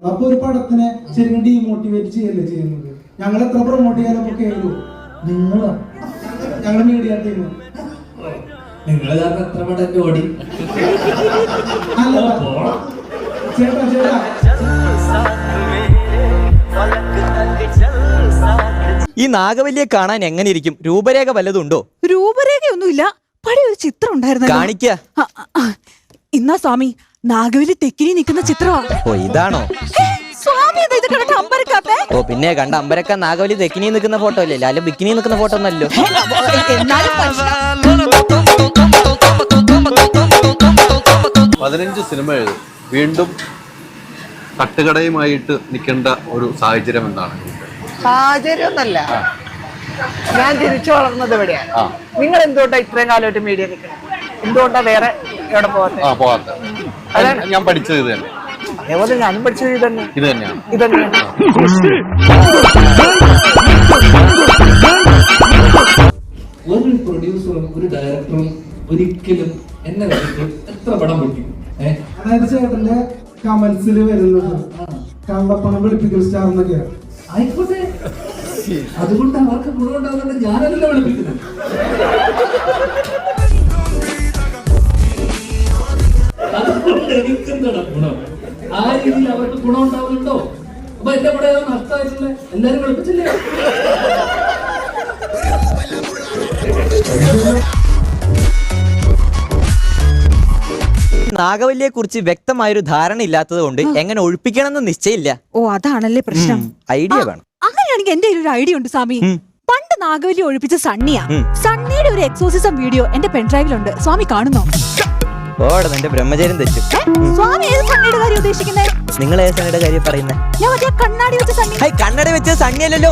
അപ്പൊ ഒരു പടത്തിനെ ശരിക്കും ഡീമോട്ടിവേറ്റ് ചെയ്യല്ലേ ചെയ്യുന്നത്. ഞങ്ങൾ എത്ര പ്രൊമോട്ട് ചെയ്യാനൊക്കെ കേൾക്കും നിങ്ങളാ ഞങ്ങളുടെ മീഡിയ ടീം. നിങ്ങൾ കാരണം എത്ര പടം ഓടി. ചേട്ടാ ചേട്ടാ ഈ നാഗവല്ലിയെ കാണാൻ എങ്ങനെ ഇരിക്കും? രൂപരേഖ വല്ലതുണ്ടോ? രൂപരേഖയൊന്നുമില്ല, പഴയ ഒരു ചിത്രം ഉണ്ടായിരുന്നു. കാണിക്ക. ഇന്നാ സ്വാമി നാഗവല്ലി തെക്കിനി നിൽക്കുന്ന ചിത്രമാ. ഓ ഇതാണോ സ്വാമി? ഇത് കണ്ട അമ്പരക്കാപ്പേ. ഓ പിന്നെ കണ്ട അമ്പരക്ക നാഗവല്ലി തെക്കിനി നിൽക്കുന്ന ഫോട്ടോ അല്ലേ, അല്ല ബിക്കിനി നിൽക്കുന്ന ഫോട്ടോ ഒന്നല്ലോ. എന്നാലും 15 സിനിമ എഴുതും, വീണ്ടും തട്ടുകടയുമായിട്ട് നിൽക്കേണ്ട ഒരു സാഹചര്യം എന്താണ്? സാഹചര്യം ഒന്നല്ല, ഞാൻ തിരിച്ചു വളർന്നത് എവിടെയാണ്. നിങ്ങൾ എന്തുകൊണ്ടാ ഇത്രയും കാലമായിട്ട് മീഡിയ നിൽക്കണം? എന്തുകൊണ്ടാ വേറെ എവിടെ പോകാത്ത? ഞാൻ പഠിച്ചത് ഇത് തന്നെ. അതേപോലെ ഞാനും പഠിച്ചത് ഇത് തന്നെയാണ്. ഒരു പ്രൊഡ്യൂസറും ഒരു ഡയറക്ടറും ഒരിക്കലും എന്നെ എത്ര പടം പൊട്ടി. അതായത് ചേട്ടന്റെ കമന്റ്സിൽ വരുന്നത് കള്ളപ്പണം വെളുപ്പിക്കൽ സ്റ്റാർ എന്നൊക്കെയാണ്. ആയിക്കോട്ടെ, അതുകൊണ്ട് അവർക്ക് ഗുണമുണ്ടാകുന്നുണ്ട്, ഞാനല്ല വിളിപ്പിക്കുന്നത്. അതുകൊണ്ട് എനിക്കെന്താണ് ഗുണം? ആ രീതിയിൽ അവർക്ക് ഗുണം ഉണ്ടാവുന്നുണ്ടോ? അപ്പൊ എന്റെ പടം നഷ്ടമായിട്ടില്ല, എല്ലാരും വിളിപ്പിച്ചില്ലേ? നാഗവല്ലിയെ കുറിച്ച് വ്യക്തമായൊരു ധാരണ ഇല്ലാത്തത് കൊണ്ട് എങ്ങനെ ഒഴിപ്പിക്കണമെന്ന് നിശ്ചയില്ല. ഓ അതാണല്ലേ പ്രശ്നം. ഐഡിയ വേണം. അങ്ങനെയാണെങ്കിൽ എന്റെ ഒരു ഐഡിയ ഉണ്ട് സ്വാമി. പണ്ട് നാഗവല്ലി ഒഴിപ്പിച്ച സണ്ണിയാ. സണ്ണിയുടെ ഒരു എക്സോസിസം വീഡിയോ എന്റെ പെൻഡ്രൈവിലുണ്ട്. സ്വാമി കാണുന്നോ? ഓടെ നിന്റെ ബ്രഹ്മചര്യം തെറ്റും. സ്വാമി ഏത് സണ്ണിയുടെ കാര്യം ഉദ്ദേശിക്കുന്നേ? നിങ്ങൾ ഏത് സണ്ണിയുടെ കാര്യം പറയുന്നത്? ഞാൻ മറ്റേ കണ്ണാടി വെച്ച സണ്ണി. കണ്ണട വെച്ച സണ്ണിയല്ലോ.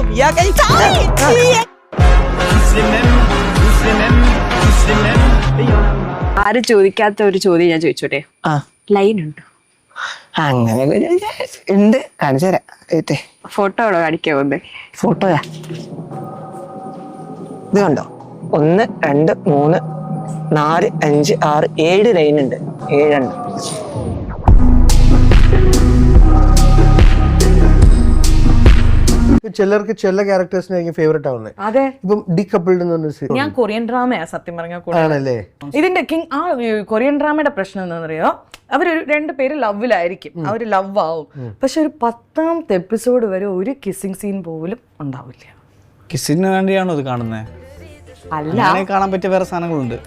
ആരും ചോദിക്കാത്ത ഒരു ചോദ്യം ഞാൻ ചോദിച്ചോട്ടെ. ലൈൻ ഉണ്ടോ? അങ്ങനെ ഉണ്ട്, കാണിച്ചു തരാം. ഫോട്ടോ ആണോ കാണിക്കാൻ വന്നേ? ഫോട്ടോയാ ഇത് കണ്ടോ? 1 2 3 4 5 6 7 ലൈൻ ഉണ്ട്. 7 എണ്ണം. ചിലർക്ക് ചില ക്യാരക്ടേഴ്സിനായിരിക്കും ഫേവറേറ്റ് ആവുന്നത്. അതെ, ഇപ്പം ഡീകപ്പിൾഡ് എന്ന് പറഞ്ഞ ഞാൻ കൊറിയൻ ഡ്രാമയാ സത്യം പറഞ്ഞാൽ. ആണല്ലേ? ഇതിന്റെ കൊറിയൻ ഡ്രാമയുടെ പ്രശ്നം എന്താണെന്നറിയോ? അവരൊരു 2 പേര് ലവിലായിരിക്കും, അവര് ലവ് ആവും, പക്ഷെ ഒരു 10ാമത്തെ എപ്പിസോഡ് വരെ ഒരു കിസ്സിങ് സീൻ പോലും ഉണ്ടാവില്ല. കിസ്സിന് വേണ്ടിയാണോ ഇത് കാണുന്നത്? അല്ല, കാണാൻ പറ്റിയ വേറെ സാധനങ്ങളുണ്ട്.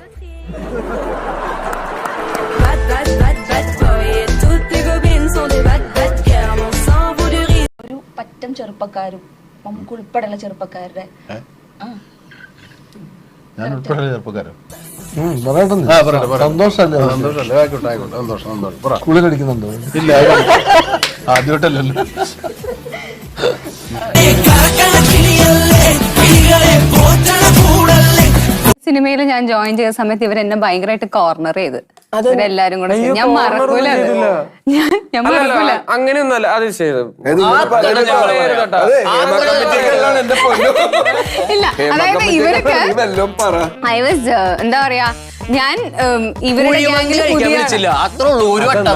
ഒരു പറ്റം ചെറുപ്പക്കാരും നമുക്ക് ഉൾപ്പെടെയുള്ള ചെറുപ്പക്കാരുടെ കുളിരടിക്കുന്നുണ്ടോ? ഇല്ല, ആദ്യമായിട്ടല്ലോ. സിനിമയിൽ ഞാൻ ജോയിൻ ചെയ്ത സമയത്ത് ഇവരെന്നെ ഭയങ്കരമായിട്ട് കോർണർ ചെയ്ത് ഇവരെല്ലാരും കൂടെ. ഞാൻ മറക്കൂല, ഞാൻ മറക്കൂല. അങ്ങനെയൊന്നുമല്ല അത് ചെയ്തത്. ഇല്ല, അതായത് ഇവരൊക്കെ ഐ വാസ് എന്താ പറയാ, ഞാൻ ഇവരുടെ അത്രേ ഉള്ളൂ. ഒരു വട്ടം